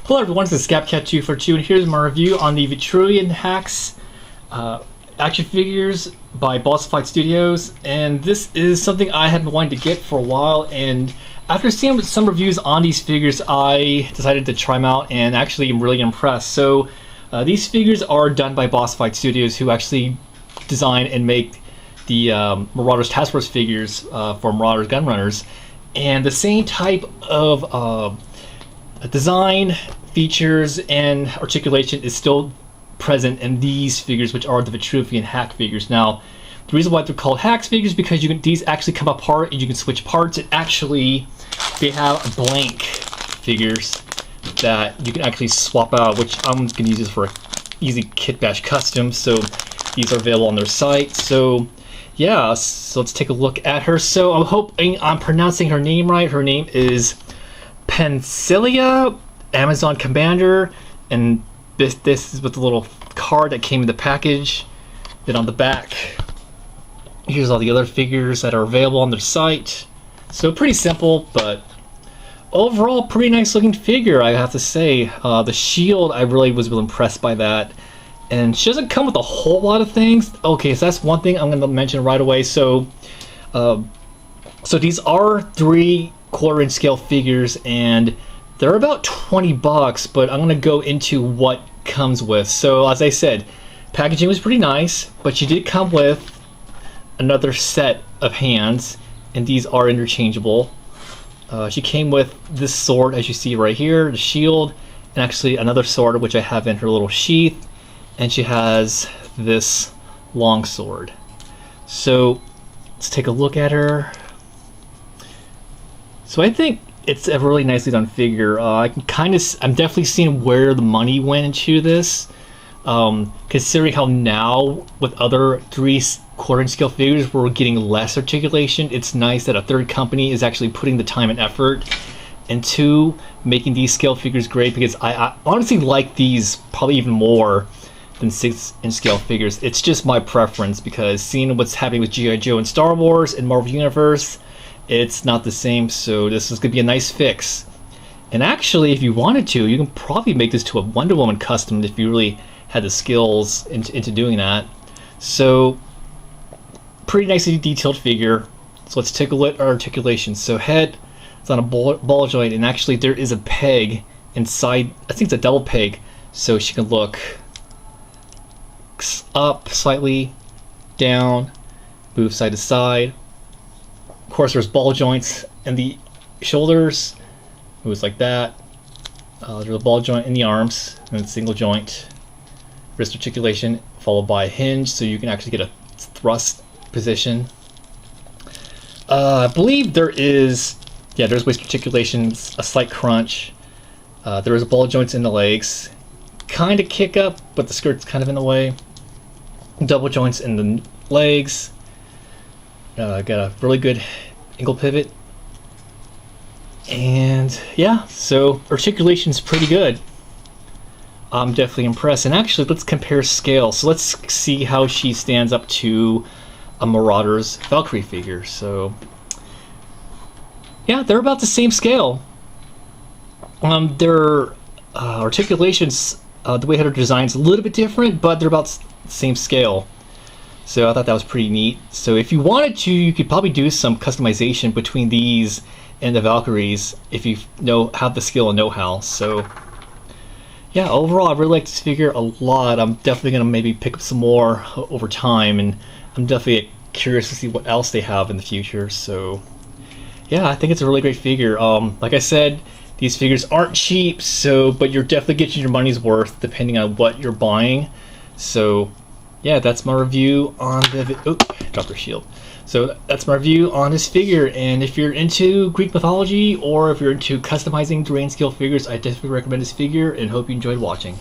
Hello everyone, this is ScapCat242 and here's my review on the Vitruvian Hacks action figures by Bossified Studios. And this is something I have been wanting to get for a while, and after seeing some reviews on these figures I decided to try them out and actually I'm really impressed. So these figures are done by Bossified Studios, who actually design and make the Marauders Task Force figures for Marauders Gunrunners, and the same type of design, features, and articulation is still present in these figures, which are the Vitruvian Hack figures. Now, the reason why they're called Hacks figures is because these actually come apart and you can switch parts, and actually they have blank figures that you can actually swap out, which I'm going to use this for an easy kit bash custom. So these are available on their site. So yeah, so let's take a look at her. So I'm hoping I'm pronouncing her name right. Her name is Penthesilea, Amazon Commander, and this is with the little card that came in the package. Then on the back, here's all the other figures that are available on their site. So pretty simple, but overall pretty nice looking figure, I have to say. The shield, I really was really impressed by that. And she doesn't come with a whole lot of things. Okay, so that's one thing I'm going to mention right away. So these are 3/4-inch scale figures, and they're about $20, but I'm going to go into what comes with. So as I said, packaging was pretty nice, but she did come with another set of hands, and these are interchangeable. She came with this sword, as you see right here, the shield, and actually another sword which I have in her little sheath, and she has this long sword. So let's take a look at her. So I think it's a really nicely done figure. I'm definitely seeing where the money went into this, considering how now with other 3/4-inch scale figures we're getting less articulation. It's nice that a third company is actually putting the time and effort into making these scale figures great, because I honestly like these probably even more than 6-inch scale figures. It's just my preference, because seeing what's happening with G.I. Joe and Star Wars and Marvel Universe, it's not the same. So this is going to be a nice fix. And actually, if you wanted to, you can probably make this to a Wonder Woman custom if you really had the skills into doing that. So pretty nicely detailed figure. So let's take a look at our articulation. So head is on a ball joint, and actually there is a peg inside. I think it's a double peg, so she can look up slightly, down, move side to side. Of course, there's ball joints in the shoulders, moves like that. There's a ball joint in the arms, and a single joint. Wrist articulation followed by a hinge, so you can actually get a thrust position. I believe there's waist articulations, a slight crunch. There is ball joints in the legs, kind of kick up, but the skirt's kind of in the way. Double joints in the legs. Got a really good ankle pivot, and yeah, so articulation's pretty good. I'm definitely impressed. And actually, let's compare scale. So let's see how she stands up to a Marauders Valkyrie figure. So yeah, they're about the same scale. Their articulations, the way her design's a little bit different, but they're about the same scale. So I thought that was pretty neat. So if you wanted to, you could probably do some customization between these and the Valkyries if you have the skill and know-how. So yeah, overall I really like this figure a lot. I'm definitely gonna maybe pick up some more over time, and I'm definitely curious to see what else they have in the future. So yeah, I think it's a really great figure. Like I said, these figures aren't cheap, but you're definitely getting your money's worth depending on what you're buying. So yeah, that's my review on the dropped her shield. So that's my review on this figure, and if you're into Greek mythology or if you're into customizing terrain scale figures, I definitely recommend this figure and hope you enjoyed watching.